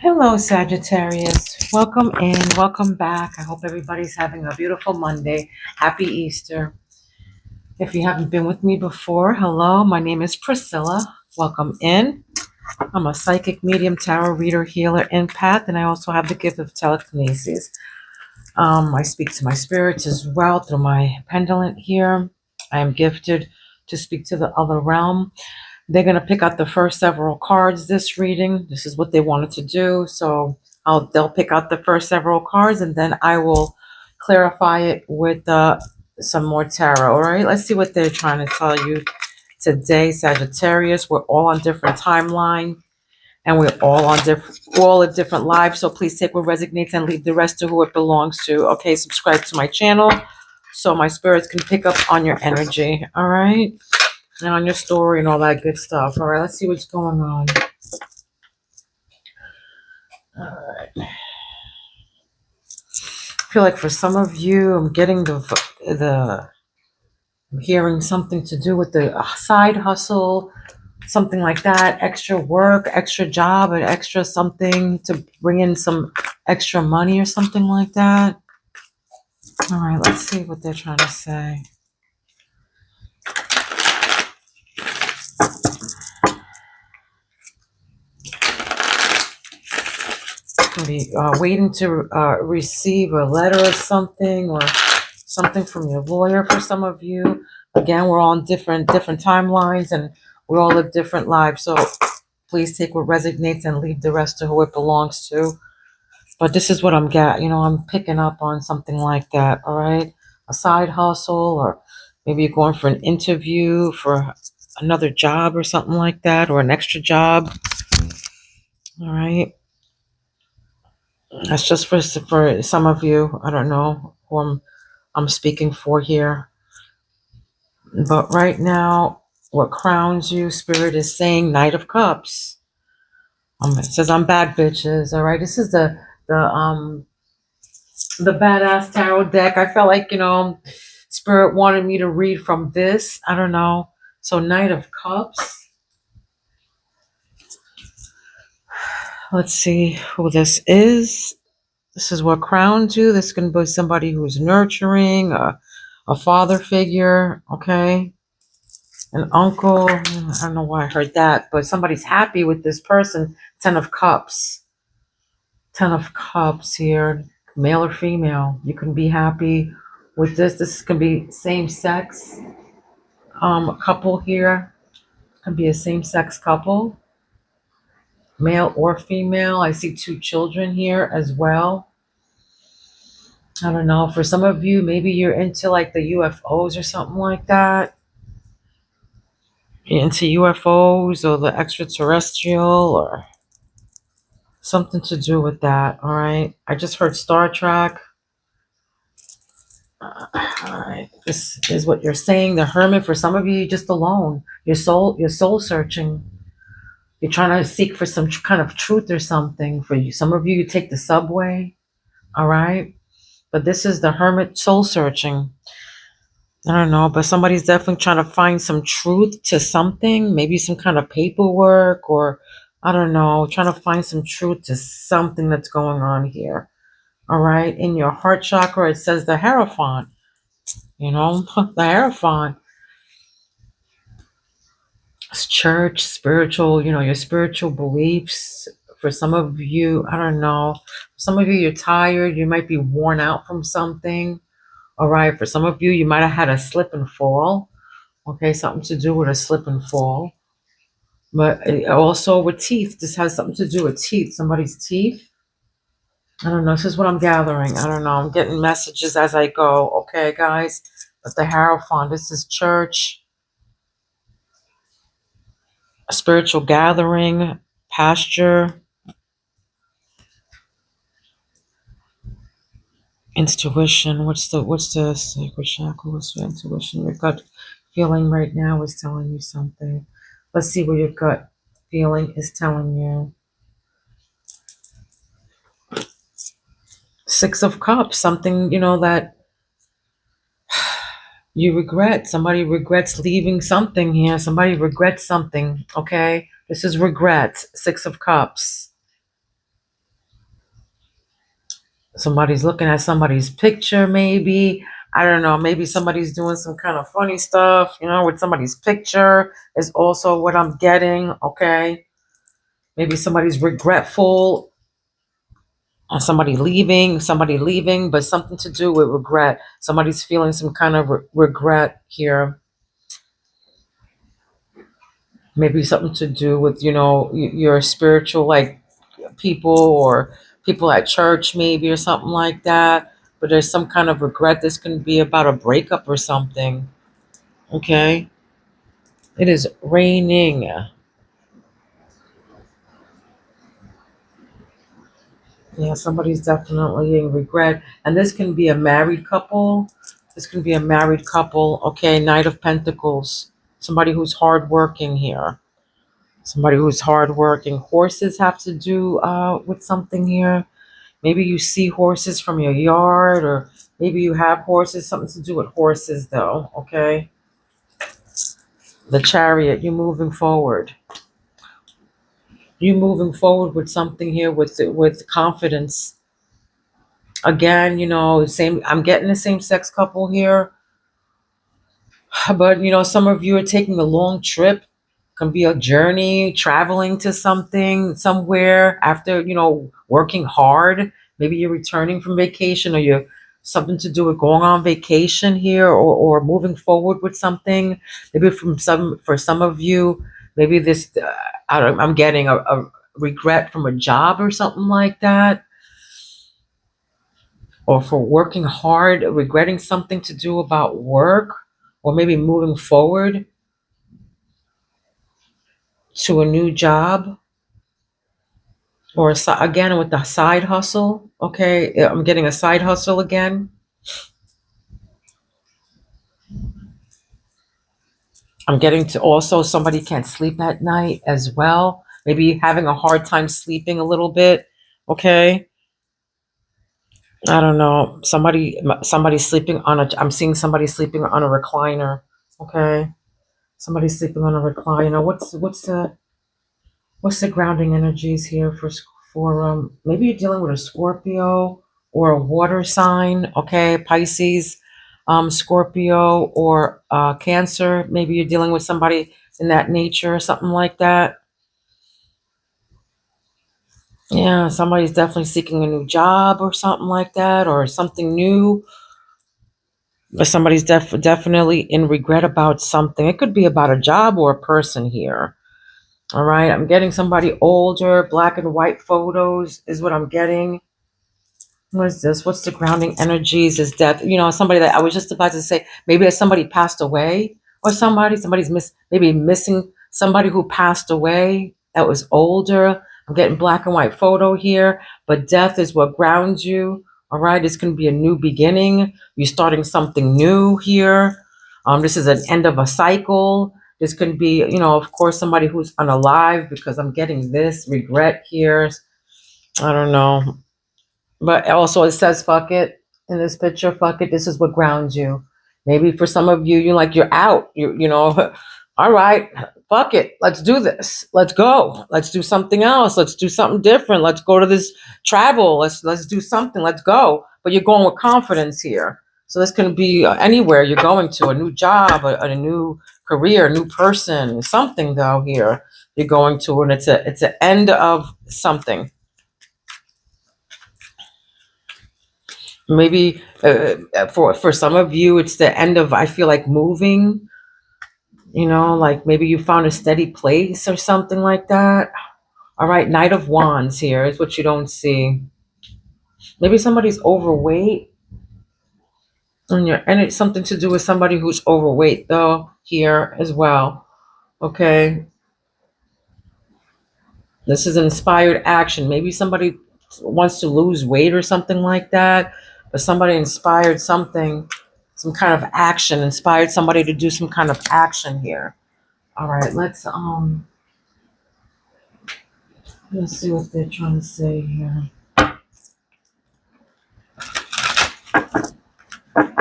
Hello, Sagittarius. Welcome in, welcome back. I hope everybody's having a beautiful Monday. Happy Easter. If you haven't been with me before, hello, my name is Priscilla. Welcome in. I'm a psychic medium, tarot reader, healer, empath, and I also have the gift of telekinesis. I speak to my spirits as well through my pendant here. I am gifted to speak to the other realm. They're going to pick out the first several cards this reading. This is what they wanted to do. So they'll pick out the first several cards and then I will clarify it with some more tarot. All right, let's see what they're trying to tell you today, Sagittarius. We're all on different timeline and we're all at different lives. So please take what resonates and leave the rest to who it belongs to. Okay, subscribe to my channel so my spirits can pick up on your energy. All right. And on your story and all that good stuff. All right, let's see what's going on. All right. I feel like for some of you, I'm getting I'm hearing something to do with the side hustle, something like that, extra work, extra job, and extra something to bring in some extra money or something like that. All right, let's see what they're trying to say. Be waiting to receive a letter or something from your lawyer for some of you. Again, we're all on different timelines and we all live different lives. So please take what resonates and leave the rest to who it belongs to. But this is what I'm getting. I'm picking up on something like that. All right, a side hustle, or maybe you're going for an interview for another job or something like that, or an extra job. All right. That's just for some of you. I don't know who I'm speaking for here. But right now, what crowns you, Spirit is saying Knight of Cups. It says I'm back, bitches. All right. This is the badass tarot deck. I felt like, Spirit wanted me to read from this. I don't know. So Knight of Cups. Let's see who this is. This is what crowns you. This can be somebody who's nurturing, a father figure, okay? An uncle. I don't know why I heard that, but somebody's happy with this person. 10 of Cups. 10 of Cups here, male or female. You can be happy with this. This can be same sex couple here. Can be a same sex couple, male or female. I see 2 children here as well. I don't know. For some of you, maybe you're into like the UFOs or something like that. You're into UFOs or the extraterrestrial or something to do with that. All right. I just heard Star Trek. All right. This is what you're saying. The Hermit. For some of you, you're just alone. You're soul searching. You're trying to seek for some kind of truth or something. For you, some of you, you take the subway. All right. But this is the Hermit, soul searching. I don't know, but somebody's definitely trying to find some truth to something, maybe some kind of paperwork, or I don't know, trying to find some truth to something that's going on here. All right. In your heart chakra, it says the Hierophant. The Hierophant. It's church, spiritual, your spiritual beliefs. For some of you, I don't know. Some of you, you're tired. You might be worn out from something. All right. For some of you, you might have had a slip and fall. Okay. Something to do with a slip and fall. But also with teeth. This has something to do with teeth. Somebody's teeth. I don't know. This is what I'm gathering. I don't know. I'm getting messages as I go. Okay, guys. But the Hierophant, this is church, a spiritual gathering, pasture, intuition. What's the sacred chakra? What's your intuition? Your gut feeling right now is telling you something. Let's see what your gut feeling is telling you. 6 of Cups. Something, that you regret. Somebody regrets leaving something here. Somebody regrets something. Okay. This is regret. 6 of Cups. Somebody's looking at somebody's picture, maybe. I don't know. Maybe somebody's doing some kind of funny stuff, with somebody's picture is also what I'm getting. Okay. Maybe somebody's regretful. Somebody leaving, but something to do with regret. Somebody's feeling some kind of regret here. Maybe something to do with, your spiritual, like, people, or people at church, maybe, or something like that. But there's some kind of regret. This can be about a breakup or something. Okay. It is raining. Yeah, somebody's definitely in regret. And this can be a married couple. This can be a married couple. Okay, Knight of Pentacles. Somebody who's hardworking here. Somebody who's hardworking. Horses have to do with something here. Maybe you see horses from your yard, or maybe you have horses. Something to do with horses, though. Okay. The Chariot. You're moving forward. You're moving forward with something here with confidence. Again, same. I'm getting the same sex couple here, but some of you are taking a long trip. Can be a journey, traveling to somewhere after working hard. Maybe you're returning from vacation, or you're something to do with going on vacation here, or moving forward with something. Maybe for some of you, maybe this I'm getting a regret from a job or something like that, or for working hard, regretting something to do about work, or maybe moving forward to a new job, or again with the side hustle. Okay, I'm getting a side hustle again. I'm getting to also somebody can't sleep at night as well. Maybe having a hard time sleeping a little bit. Okay, I don't know. Somebody sleeping on a. I'm seeing somebody sleeping on a recliner. Okay, somebody sleeping on a recliner. What's the grounding energies here for maybe you're dealing with a Scorpio or a water sign, okay, Pisces, Scorpio, or Cancer. Maybe you're dealing with somebody in that nature or something like that. Yeah, somebody's definitely seeking a new job or something like that, or something new. Or somebody's definitely in regret about something. It could be about a job or a person here. All right, I'm getting somebody older. Black and white photos is what I'm getting. What is this? What's the grounding energies? Is death? Somebody that I was just about to say, maybe that somebody passed away, or somebody's maybe missing somebody who passed away that was older. I'm getting black and white photo here, but death is what grounds you. All right, this can be a new beginning. You're starting something new here. This is an end of a cycle. This can be, of course, somebody who's unalive, because I'm getting this regret here. I don't know. But also it says fuck it in this picture. Fuck it. This is what grounds you. Maybe for some of you, you're out. All right, fuck it. Let's do this. Let's go. Let's do something else. Let's do something different. Let's go to this travel. Let's do something. Let's go. But you're going with confidence here. So this can be anywhere you're going to, a new job, a new career, a new person, something though here you're going to, and it's an end of something. Maybe for some of you it's the end of, I feel like, moving, like maybe you found a steady place or something like that. All right, Knight of Wands here is what you don't see. Maybe somebody's overweight, and it's something to do with somebody who's overweight though here as well. Okay, this is inspired action. Maybe somebody wants to lose weight or something like that, but somebody inspired something, some kind of action, inspired somebody to do some kind of action here. All right, let's see what they're trying to say here.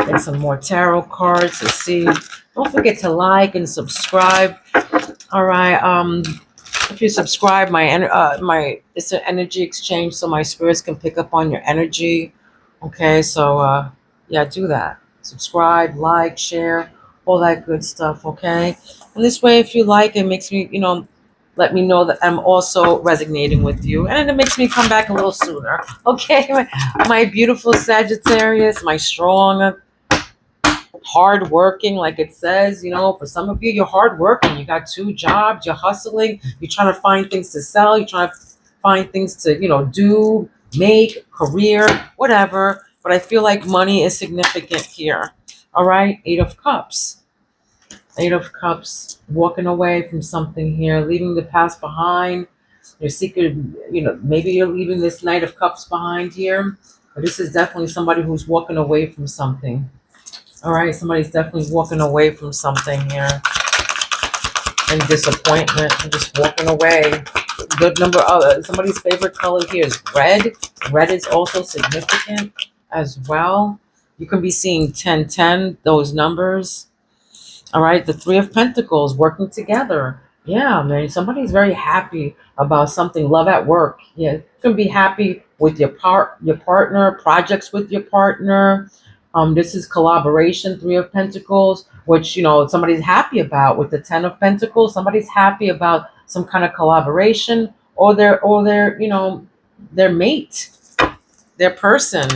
Get some more tarot cards to see. Don't forget to like and subscribe. All right, if you subscribe, my it's an energy exchange, so my spirits can pick up on your energy. Okay, so yeah, do that. Subscribe, like, share, all that good stuff. Okay, and this way, if you like, it makes me, let me know that I'm also resonating with you, and it makes me come back a little sooner. Okay, my beautiful Sagittarius, my strong, hardworking, like it says. For some of you, you're hardworking. You got two jobs. You're hustling. You're trying to find things to sell. You're trying to find things to, do, make, career, whatever. But I feel like money is significant here. All right, Eight of Cups. Eight of Cups, walking away from something here, leaving the past behind. Your secret, maybe you're leaving this Knight of Cups behind here. But this is definitely somebody who's walking away from something. All right, somebody's definitely walking away from something here. And disappointment, and just walking away. Good number of somebody's favorite color here is red. Red is also significant as well. You can be seeing 1010, those numbers. All right, the Three of Pentacles working together. Yeah, man, somebody's very happy about something. Love at work. Yeah, you can be happy with your partner, projects with your partner. This is collaboration, Three of Pentacles, which somebody's happy about. With the Ten of Pentacles, somebody's happy about some kind of collaboration, or their mate, their person.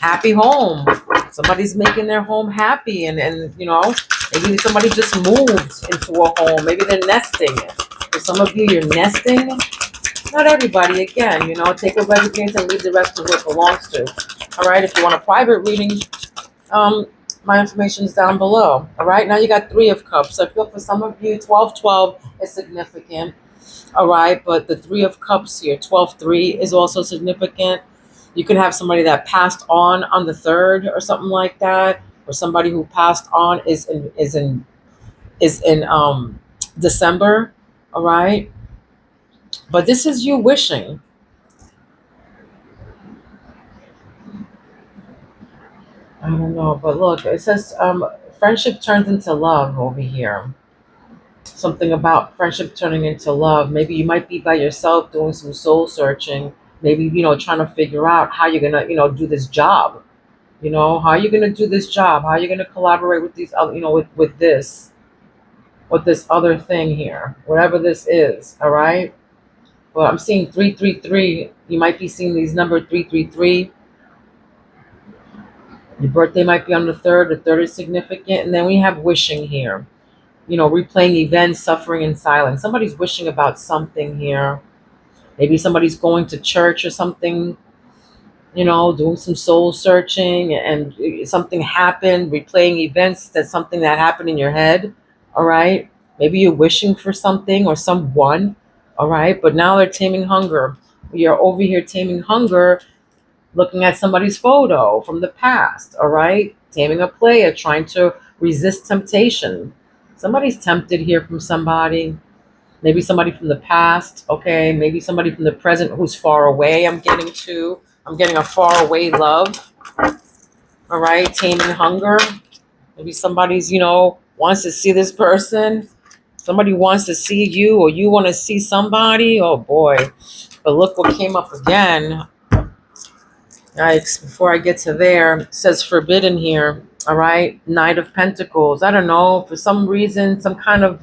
Happy home. Somebody's making their home happy, and maybe somebody just moved into a home. Maybe they're nesting. For some of you, you're nesting. Not everybody. Again, take what resonates and leave the rest to where it belongs to. All right. If you want a private reading, my information is down below. All right. Now you got Three of Cups. I feel for some of you, 1212 is significant. All right, but the Three of Cups here, 12-3, is also significant. You can have somebody that passed on the third or something like that, or somebody who passed on is in December. All right, but this is you wishing. I don't know, but look, it says friendship turns into love over here. Something about friendship turning into love. Maybe you might be by yourself doing some soul searching. Maybe trying to figure out how you're gonna do this job. How are you gonna do this job? How are you gonna collaborate with these other, with this other thing here, whatever this is. All right. Well, I'm seeing 333. You might be seeing these number 333. Your birthday might be on the third. The third is significant, and then we have wishing here. Replaying events, suffering in silence. Somebody's wishing about something here. Maybe somebody's going to church or something, doing some soul searching, and something happened, replaying events. That's something that happened in your head. All right. Maybe you're wishing for something or someone. All right. But now they're taming hunger. You're over here taming hunger, looking at somebody's photo from the past. All right. Taming a player, trying to resist temptation. Somebody's tempted here from somebody. Maybe somebody from the past, okay? Maybe somebody from the present who's far away. I'm getting a far away love, all right? Taming hunger. Maybe somebody's, wants to see this person. Somebody wants to see you, or you want to see somebody. Oh boy. But look what came up again. Yikes, before I get to there, it says forbidden here. All right, Knight of Pentacles. I don't know, for some reason, some kind of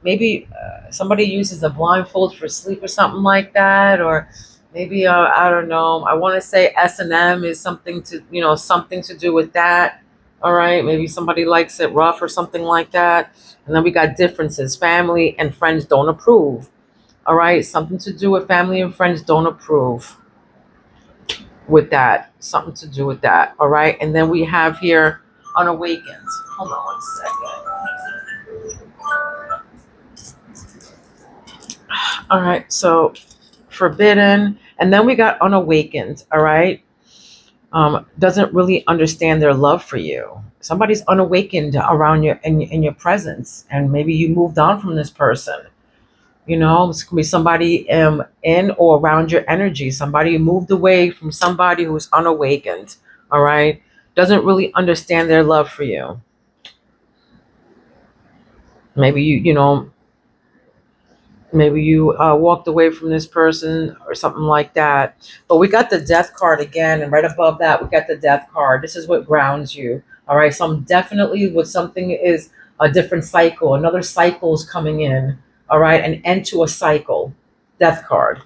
maybe somebody uses a blindfold for sleep or something like that, or maybe I don't know. I want to say S&M is something to something to do with that. All right, maybe somebody likes it rough or something like that. And then we got differences. Family and friends don't approve. All right, something to do with family and friends don't approve with that, something to do with that. All right, and then we have here unawakened. Hold on one second. All right, so forbidden, and then we got unawakened. All right, doesn't really understand their love for you. Somebody's unawakened around you in your presence, and maybe you moved on from this person. This could be somebody in or around your energy. Somebody moved away from somebody who's unawakened. All right. Doesn't really understand their love for you. Maybe Maybe you walked away from this person or something like that. But we got the death card again, and right above that, we got the death card. This is what grounds you. All right. So I'm definitely with something is a different cycle. Another cycle is coming in. All right. An end to a cycle. Death card.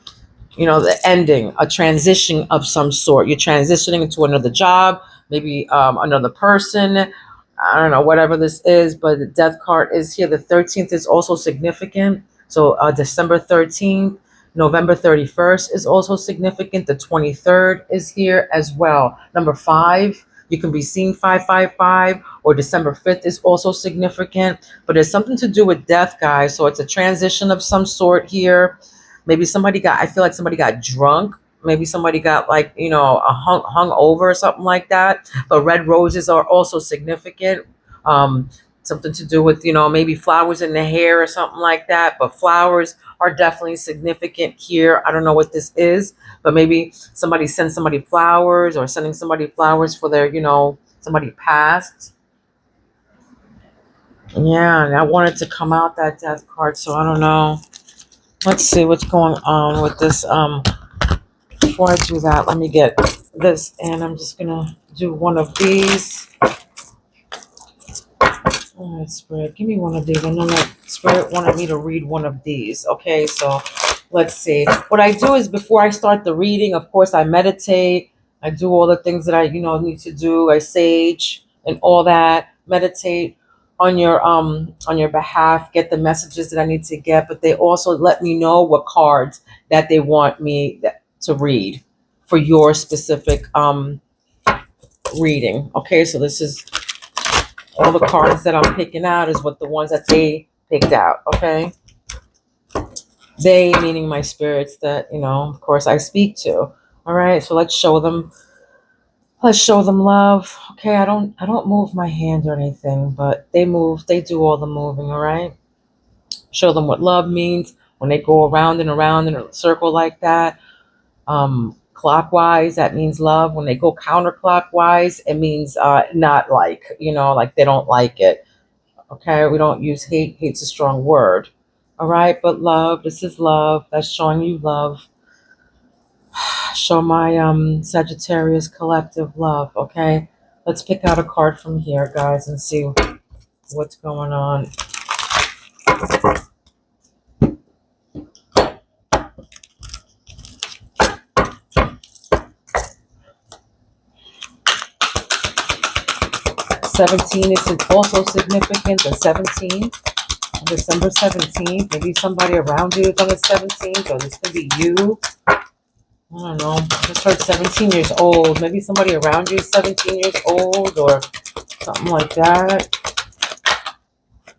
You know, the ending, a transition of some sort. You're transitioning into another job, maybe another person. I don't know, whatever this is, but the death card is here. The 13th is also significant. So December 13th, November 31st is also significant. The 23rd is here as well. Number 5, you can be seen 555, or December 5th is also significant. But it's something to do with death, guys. So it's a transition of some sort here. Maybe I feel like somebody got drunk. Maybe somebody got like, hung over or something like that. But red roses are also significant. Um, Something to do with, maybe flowers in the hair or something like that. But flowers are definitely significant here. I don't know what this is, but maybe somebody sends somebody flowers, or sending somebody flowers for their, somebody passed. Yeah, and I wanted to come out that death card, so I don't know. Let's see what's going on with this. Before I do that, let me get this, and I'm just gonna do one of these. All right, Spirit, give me one of these. I know that Spirit wanted me to read one of these. Okay, so let's see. What I do is, before I start the reading, of course, I meditate. I do all the things that I, need to do. I sage and all that. Meditate on your behalf. Get the messages that I need to get. But they also let me know what cards that they want me to read for your specific reading. Okay, so this is all the cards that I'm picking out is what the ones that they picked out. Okay, they meaning my spirits that of course I speak to. All right, so let's show them. Let's show them love. Okay, I don't move my hand or anything, but they move. They do all the moving. All right. Show them what love means when they go around and around in a circle like that. Clockwise, that means love. When they go counterclockwise, it means not like, like they don't like it. Okay, we don't use hate. Hate's a strong word. All right, but love, this is love. That's showing you love. Show my Sagittarius collective love. Okay, let's pick out a card from here, guys, and see what's going on. 17 is also significant. The 17th, December 17th. Maybe somebody around you is on the 17th, or this could be you. I don't know. I just heard 17 years old. Maybe somebody around you is 17 years old, or something like that.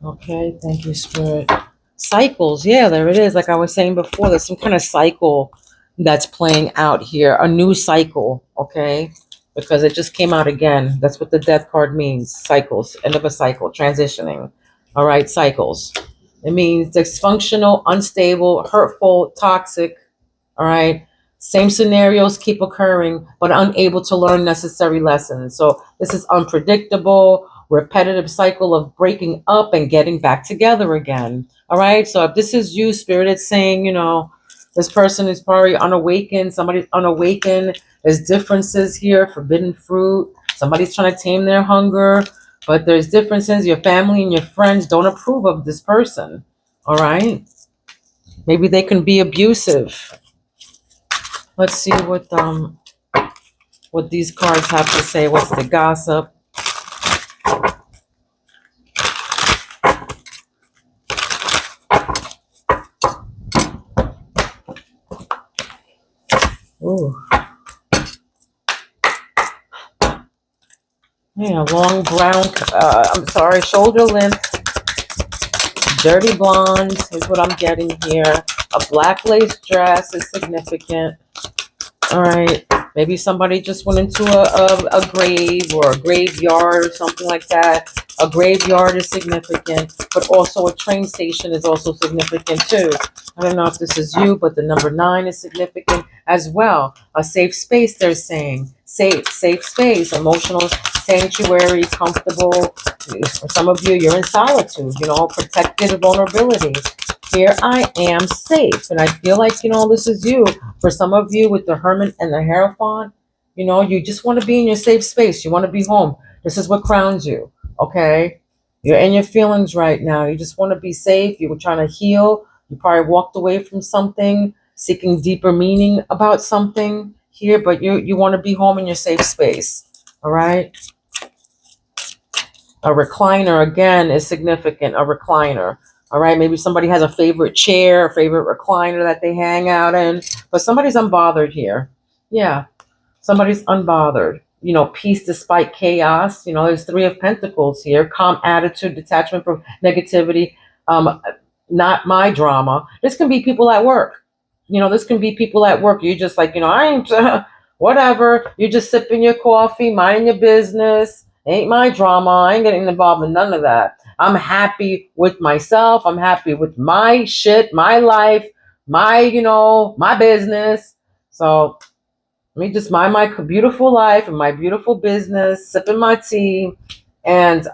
Okay, thank you, Spirit. Cycles, yeah, there it is. Like I was saying before, there's some kind of cycle that's playing out here. A new cycle, okay? Because it just came out again. That's what the death card means. Cycles, end of a cycle, transitioning. All right, cycles. It means dysfunctional, unstable, hurtful, toxic. All right. Same scenarios keep occurring, but unable to learn necessary lessons. So this is unpredictable, repetitive cycle of breaking up and getting back together again. All right. So if this is you, Spirit, it's saying, this person is probably unawakened. Somebody's unawakened. There's differences here, forbidden fruit. Somebody's trying to tame their hunger, but there's differences. Your family and your friends don't approve of this person. All right. Maybe they can be abusive. Let's see what these cards have to say. What's the gossip? Ooh. Yeah, long brown, shoulder length, dirty blonde is what I'm getting here. A black lace dress is significant. All right. Maybe somebody just went into a grave or a graveyard or something like that. A graveyard is significant, but also a train station is also significant too. I don't know if this is you, but the number 9 is significant as well. A safe space, they're saying. safe space, emotional sanctuary, comfortable. For some of you, you're in solitude, protected vulnerability. Here I am safe. And I feel like, this is you. For some of you with the Hermit and the Hierophant, you just want to be in your safe space. You want to be home. This is what crowns you. Okay? You're in your feelings right now. You just want to be safe. You were trying to heal. You probably walked away from something, seeking deeper meaning about something here, but you want to be home in your safe space. All right? A recliner, again, is significant. A recliner. All right? Maybe somebody has a favorite chair, a favorite recliner that they hang out in, but somebody's unbothered here. Yeah. Somebody's unbothered. Peace despite chaos. There's Three of Pentacles here. Calm attitude, detachment from negativity. Not my drama. This can be people at work. This can be people at work. You're just like, I ain't, whatever. You're just sipping your coffee, minding your business. Ain't my drama. I ain't getting involved in none of that. I'm happy with myself. I'm happy with my shit, my life, my business. So let me just mind my beautiful life and my beautiful business, sipping my tea, and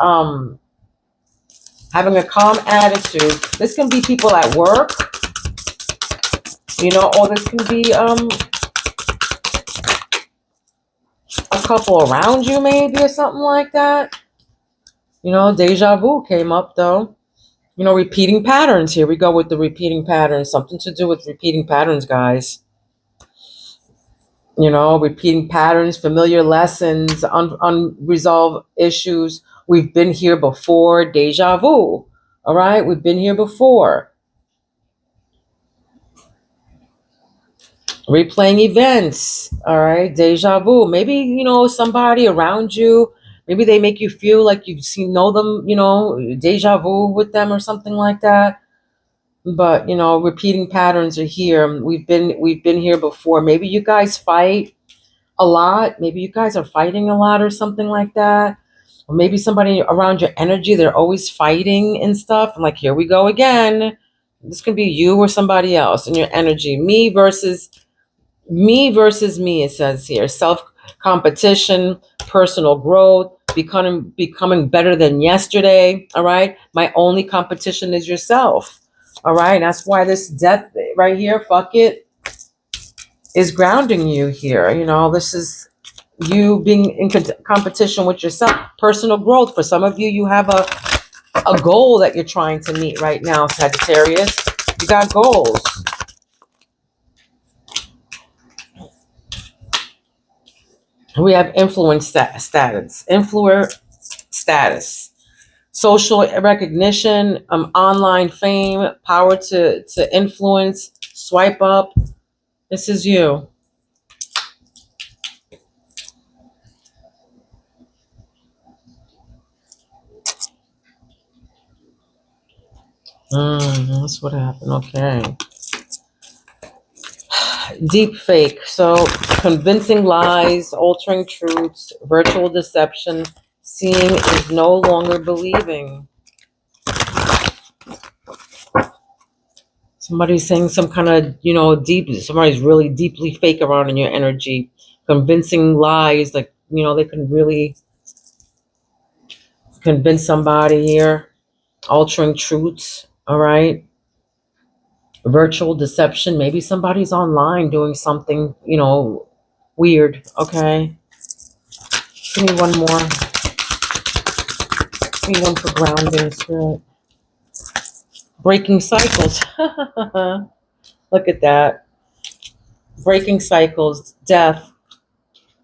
having a calm attitude. This can be people at work, or this can be a couple around you, maybe, or something like that. Deja vu came up, though. Repeating patterns. Here we go with the repeating patterns. Something to do with repeating patterns, guys. Repeating patterns, familiar lessons, unresolved issues. We've been here before. Deja vu. All right, we've been here before. Replaying events. All right, deja vu. Maybe, somebody around you, maybe they make you feel like know them, deja vu with them or something like that. But, repeating patterns are here. We've been here before. Maybe you guys fight a lot. Maybe you guys are fighting a lot or something like that. Or maybe somebody around your energy, they're always fighting and stuff. I'm like, here we go again. This could be you or somebody else in your energy. Me versus me, it says here. Self competition, personal growth, becoming better than yesterday. All right. My only competition is yourself. All right. That's why this death right here, fuck it, is grounding you here. This is you being in competition with yourself. Personal growth. For some of you, you have a goal that you're trying to meet right now, Sagittarius. You got goals. We have influence status. Influencer status. Social recognition, online fame, power to influence, swipe up. This is you. That's what happened. Okay. Deep fake. So convincing lies, altering truths, virtual deception. Seeing is no longer believing. Somebody's saying some kind of, somebody's really deeply fake around in your energy. Convincing lies, like, they can really convince somebody here. Altering truths, all right? Virtual deception. Maybe somebody's online doing something, weird, okay? Give me one more. Give me one for grounding, spirit. Breaking cycles. Look at that. Breaking cycles, death.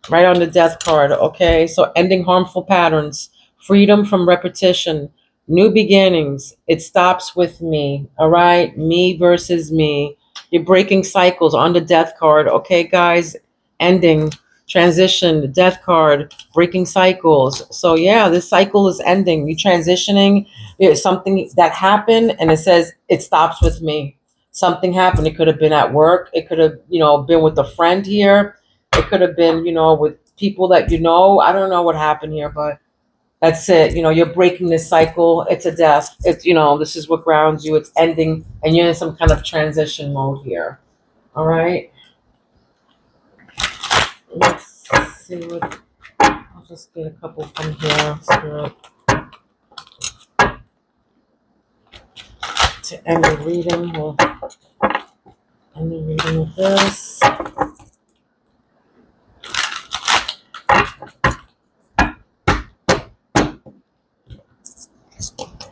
Right on the death card, okay? So ending harmful patterns, freedom from repetition, new beginnings. It stops with me, all right? Me versus me. You're breaking cycles on the death card, okay, guys? Ending, transition, the death card, breaking cycles. So yeah, this cycle is ending. You're transitioning. It's something that happened, and it says it stops with me. Something happened. It could have been at work. It could have, been with a friend here. It could have been, with people that I don't know what happened here, but that's it. You're breaking this cycle. It's a death. It's, this is what grounds you. It's ending, and you're in some kind of transition mode here. All right. Let's see what, I'll just get a couple from here, Spirit, to end the reading. We'll end the reading with this.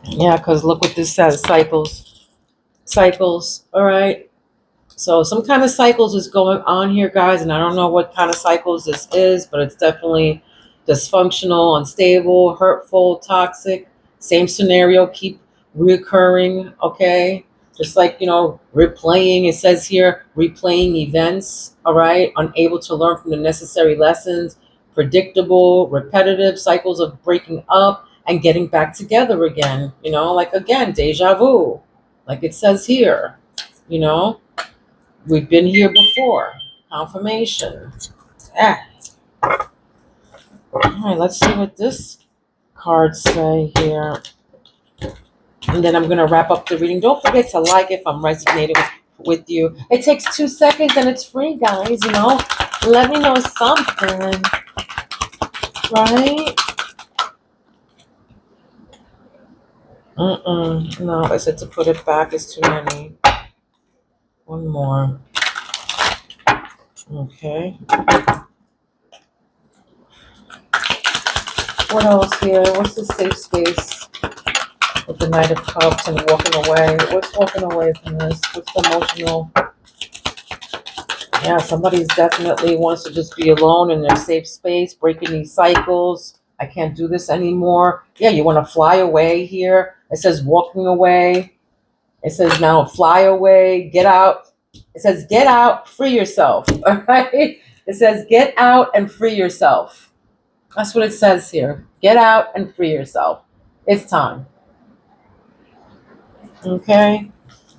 Yeah, because look what this says, cycles. Cycles, all right? So some kind of cycles is going on here, guys, and I don't know what kind of cycles this is, but it's definitely dysfunctional, unstable, hurtful, toxic. Same scenario, keep reoccurring, okay? Just like, replaying, it says here, replaying events, all right? Unable to learn from the necessary lessons, predictable, repetitive cycles of breaking up and getting back together again, like again, deja vu, like it says here, you know? We've been here before. Confirmation. Ah. All right, let's see what this cards say here. And then I'm going to wrap up the reading. Don't forget to like if I'm resonating with you. It takes 2 seconds and it's free, guys, Let me know something. Right? No, I said to put it back is too many. One more. Okay. What else here? What's the safe space with the Knight of Cups and walking away? What's walking away from this? What's the emotional? Yeah, somebody's definitely wants to just be alone in their safe space, breaking these cycles. I can't do this anymore. Yeah, you want to fly away here. It says walking away. It says now fly away, get out. It says get out, free yourself. All right? It says get out and free yourself. That's what it says here. Get out and free yourself. It's time. Okay?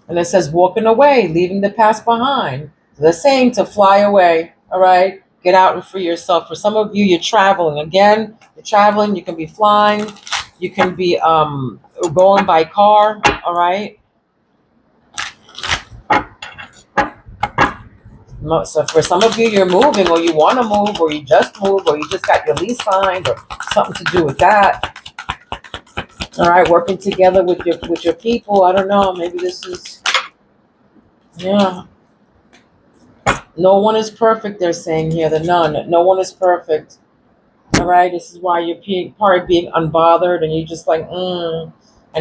And it says walking away, leaving the past behind. The saying to fly away. All right? Get out and free yourself. For some of you, you're traveling. Again, you're traveling. You can be flying. You can be going by car. All right? So for some of you, you're moving, or you want to move, or you just moved, or you just got your lease signed, or something to do with that. All right, working together with your people. I don't know. Maybe this is, yeah. No one is perfect. They're saying here, the nun. No one is perfect. All right, this is why you're probably being unbothered, and you're just like, And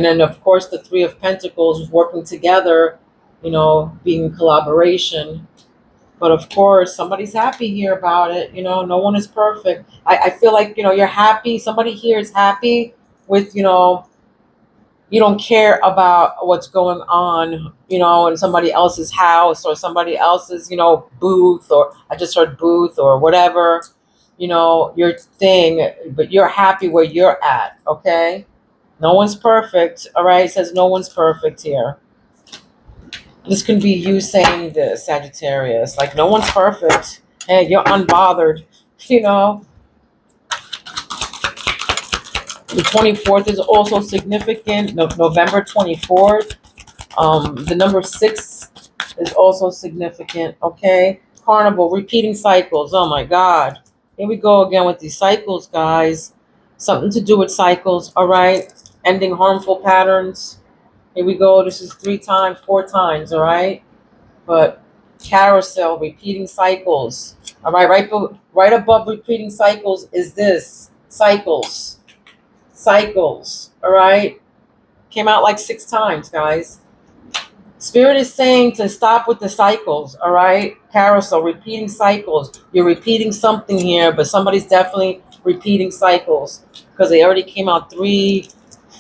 then of course the Three of Pentacles working together, being in collaboration. But of course, somebody's happy here about it. No one is perfect. I feel like, you're happy. Somebody here is happy with, you don't care about what's going on, in somebody else's house or somebody else's, booth, or I just heard booth or whatever, your thing, but you're happy where you're at. Okay. No one's perfect. All right. It says no one's perfect here. This can be you saying this, Sagittarius. Like, no one's perfect. Hey, you're unbothered. The 24th is also significant. November 24th. The number 6 is also significant. Okay. Carnival, repeating cycles. Oh my God. Here we go again with these cycles, guys. Something to do with cycles. All right. Ending harmful patterns. Here we go. This is 3 times, 4 times. All right. But carousel, repeating cycles. All right, right above repeating cycles is this. Cycles. Cycles. All right. Came out like 6 times, guys. Spirit is saying to stop with the cycles. All right. Carousel, repeating cycles. You're repeating something here, but somebody's definitely repeating cycles because they already came out 3,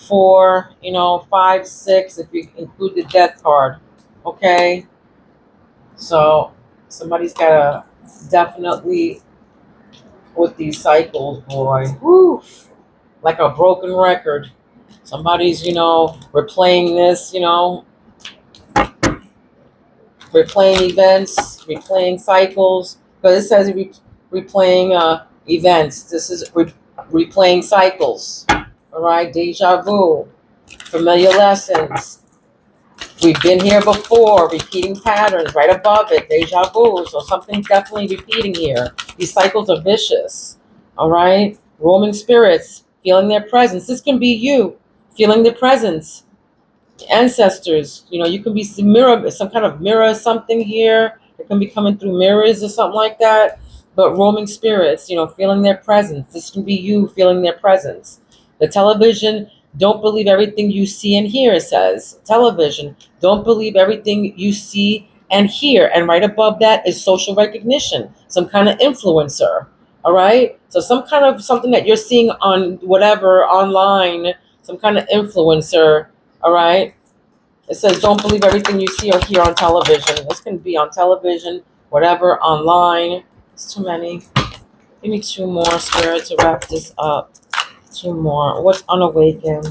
4, 5, 6, if you include the death card. Okay. So somebody's got to definitely with these cycles, boy. Woo, like a broken record. Somebody's, replaying this, replaying events, replaying cycles. Because it says replaying events. This is replaying cycles. All right, deja vu, familiar lessons. We've been here before, repeating patterns right above it, deja vu. So something's definitely repeating here. These cycles are vicious. All right? Roaming spirits, feeling their presence. This can be you feeling their presence. Ancestors, you can be some kind of mirror, something here. It can be coming through mirrors or something like that. But roaming spirits, feeling their presence. This can be you feeling their presence. The television, don't believe everything you see and hear, it says. Television, don't believe everything you see and hear. And right above that is social recognition, some kind of influencer. All right? So some kind of something that you're seeing on whatever, online, some kind of influencer. All right? It says, don't believe everything you see or hear on television. This can be on television, whatever, online. It's too many. Give me two more, Spirit, to wrap this up. Two more. What's unawakened?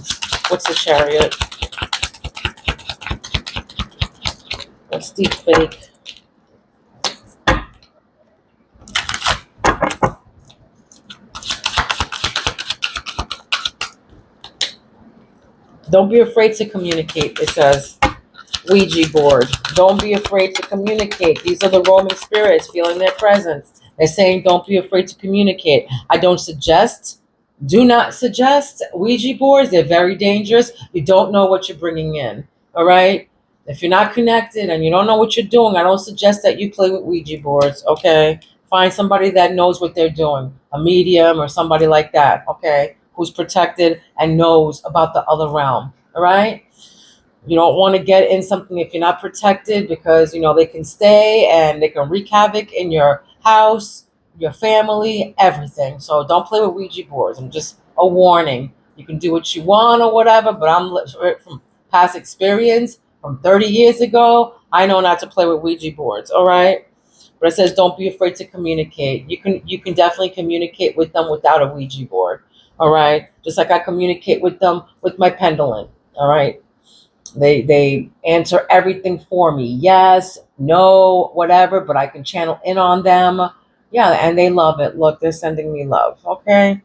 What's the Chariot? What's deep fake? Don't be afraid to communicate, it says. Ouija board. Don't be afraid to communicate. These are the roaming spirits feeling their presence. They're saying don't be afraid to communicate. I don't suggest, do not suggest Ouija boards. They're very dangerous. You don't know what you're bringing in. All right? If you're not connected and you don't know what you're doing, I don't suggest that you play with Ouija boards. Okay? Find somebody that knows what they're doing, a medium or somebody like that. Okay? Who's protected and knows about the other realm. All right? You don't want to get in something if you're not protected because, they can stay and they can wreak havoc in your house, your family, everything. So don't play with Ouija boards. I'm just a warning. You can do what you want or whatever, but from past experience, from 30 years ago, I know not to play with Ouija boards, all right? But it says don't be afraid to communicate. You can definitely communicate with them without a Ouija board, all right? Just like I communicate with them with my pendulum, all right? They answer everything for me. Yes, no, whatever, but I can channel in on them. Yeah, and they love it. Look, they're sending me love. Okay.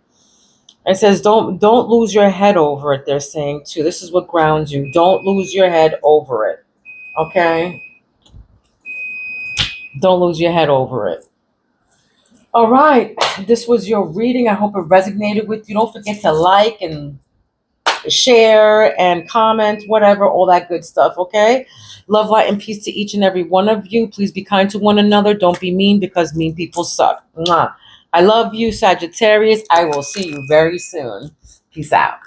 It says don't lose your head over it, they're saying too. This is what grounds you. Don't lose your head over it. Okay? Don't lose your head over it. All right. This was your reading. I hope it resonated with you. Don't forget to like and share and comment, whatever, all that good stuff, okay? Love, light, and peace to each and every one of you. Please be kind to one another. Don't be mean because mean people suck. Mwah. I love you, Sagittarius. I will see you very soon. Peace out.